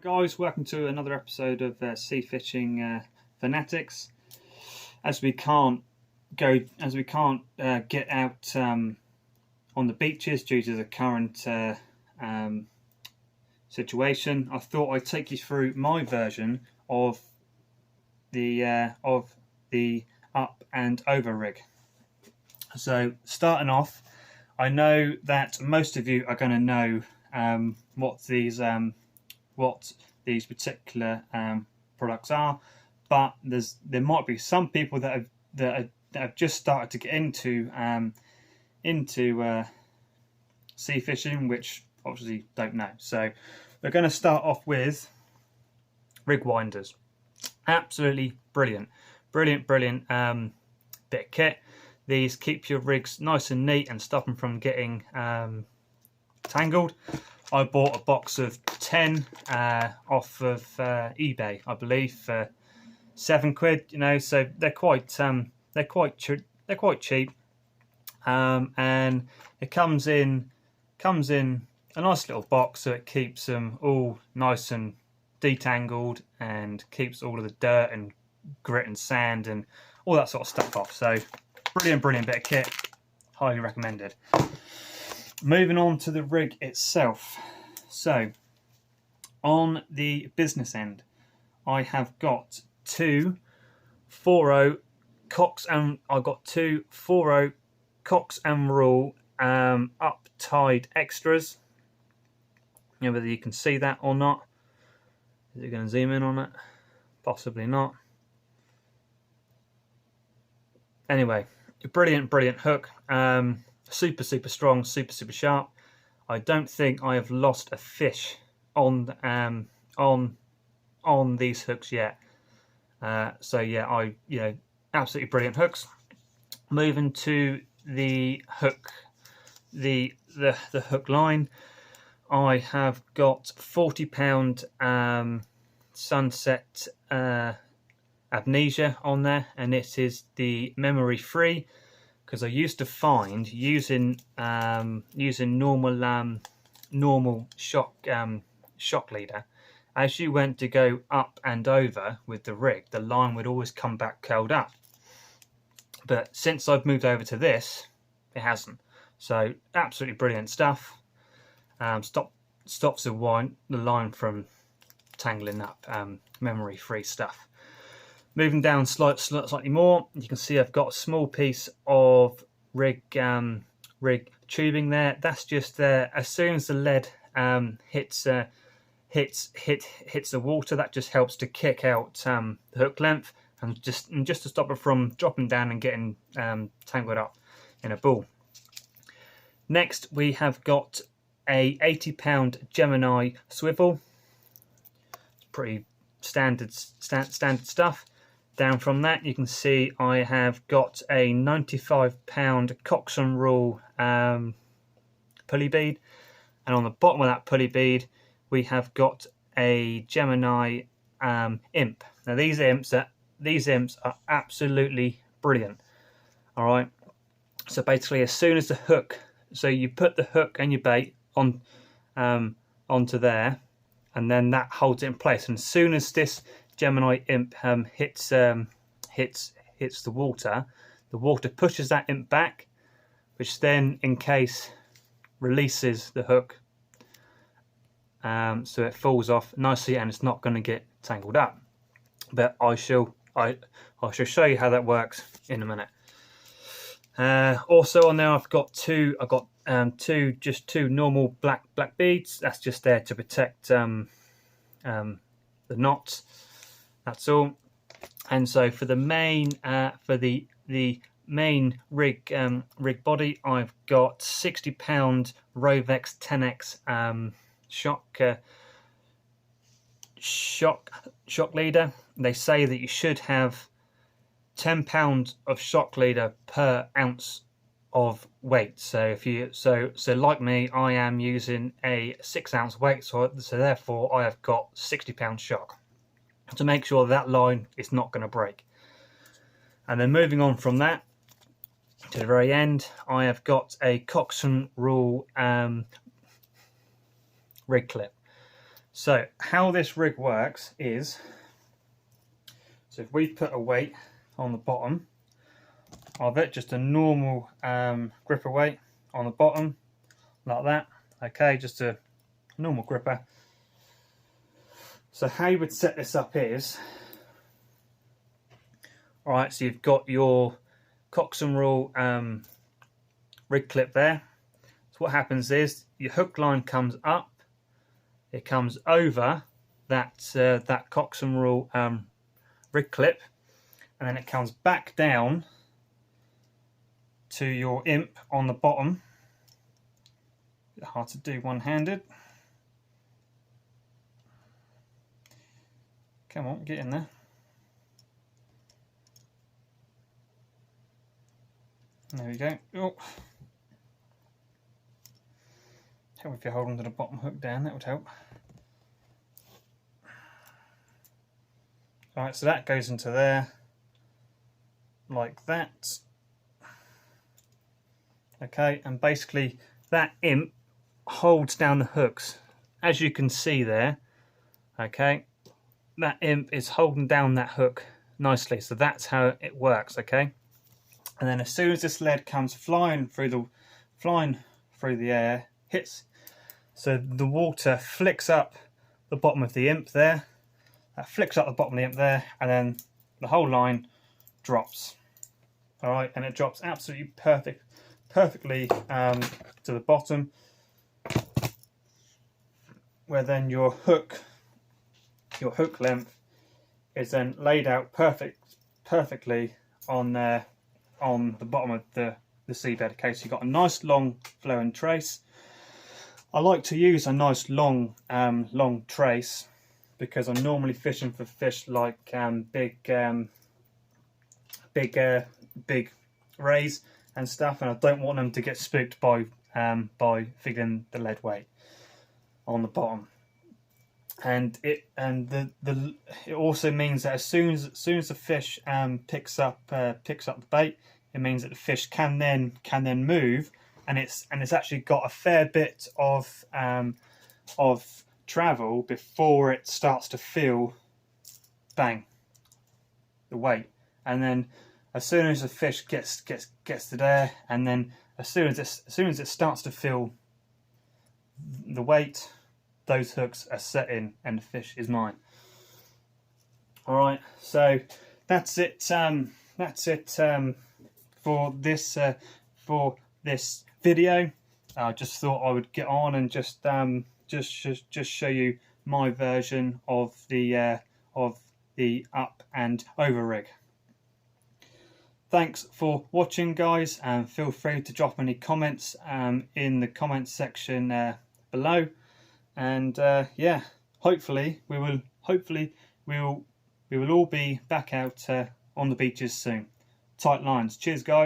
Guys, welcome to another episode of Sea Fishing Fanatics. As we can't get out on the beaches due to the current situation, I thought I'd take you through my version of the up and over rig. So starting off, I know that most of you are going to know what these particular products are, but there might be some people that have just started to get into sea fishing, which obviously don't know. So we're going to start off with rig winders. Absolutely brilliant bit of kit. These keep your rigs nice and neat and stop them from getting tangled. I bought a box of 10 off of eBay, I believe, for £7. You know, so they're quite cheap, and it comes in a nice little box, so it keeps them all nice and detangled and keeps all of the dirt and grit and sand and all that sort of stuff off. So brilliant bit of kit, highly recommended. Moving on to the rig itself. So on the business end, I have got two 4.0 Cox and Rule up tied extras. You know, whether you can see that or not. Is it going to zoom in on it? Possibly not. Anyway, brilliant hook. Super strong, super sharp. I don't think I have lost a fish on these hooks yet. So yeah, absolutely brilliant hooks. Moving to the hook, the hook line, I have got £40 Sunset Amnesia on there, and it is the memory free. Because I used to find using normal shock leader, as you went to go up and over with the rig, the line would always come back curled up. But since I've moved over to this, it hasn't. So absolutely brilliant stuff. Stops the line from tangling up. Memory free stuff. Moving down slightly more, you can see I've got a small piece of rig tubing there. That's just there. As soon as the lead hits the water, that just helps to kick out the hook length and just to stop it from dropping down and getting tangled up in a ball. Next, we have got a £80 Gemini swivel. It's pretty standard stuff. Down from that, you can see I have got a £95 Cox and Rule pulley bead, and on the bottom of that pulley bead we have got a Gemini imp. Now these imps are absolutely brilliant. All right, so basically, as soon as the hook, so you put the hook and your bait on onto there, and then that holds it in place. And as soon as this Gemini imp hits the water pushes that imp back, which then in case releases the hook, so it falls off nicely and it's not going to get tangled up. But I shall show you how that works in a minute. Also on there, I've got two normal black beads. That's just there to protect the knots. That's all. And so for the main main rig body, I've got £60 Rovex 10X shock leader. They say that you should have £10 of shock leader per ounce of weight. So if you so like me, I am using a 6 ounce weight, so therefore I have got £60 shock to make sure that line is not going to break. And then moving on from that to the very end, I have got a Cox and Rule rig clip. So how this rig works is, so if we put a weight on the bottom of it, just a normal gripper weight on the bottom, like that, okay, just a normal gripper. So how you would set this up is, alright, so you've got your Cox and Rule rig clip there. So what happens is, your hook line comes up, it comes over that Cox and Rule rig clip, and then it comes back down to your imp on the bottom. Bit hard to do one-handed. Come on, get in there. There we go. Oh. Help if you hold onto the bottom hook down, that would help. Alright, so that goes into there, like that. Okay, and basically that imp holds down the hooks. As you can see there, okay, that imp is holding down that hook nicely. So that's how it works, okay? And then as soon as this lead comes flying through the air, hits, so the water flicks up the bottom of the imp there, that flicks up the bottom of the imp there, and then the whole line drops. All right, and it drops absolutely perfectly to the bottom, where then your hook length is then laid out perfectly on there, on the bottom of the seabed. Okay, so you've got a nice long flowing trace. I like to use a nice long trace because I'm normally fishing for fish like big rays and stuff, and I don't want them to get spooked by feeling the lead weight on the bottom. And it also means that as soon as the fish picks up the bait, it means that the fish can then move, and it's actually got a fair bit of travel before it starts to feel bang the weight. And then as soon as the fish gets to there, and then as soon as it starts to feel the weight, those hooks are set in and the fish is mine. All right, so that's it. For this video. I just thought I would get on and just show you my version of the up and over rig. Thanks for watching, guys, and feel free to drop any comments in the comments section below. And yeah, hopefully we will all be back out on the beaches soon. Tight lines. Cheers, guys.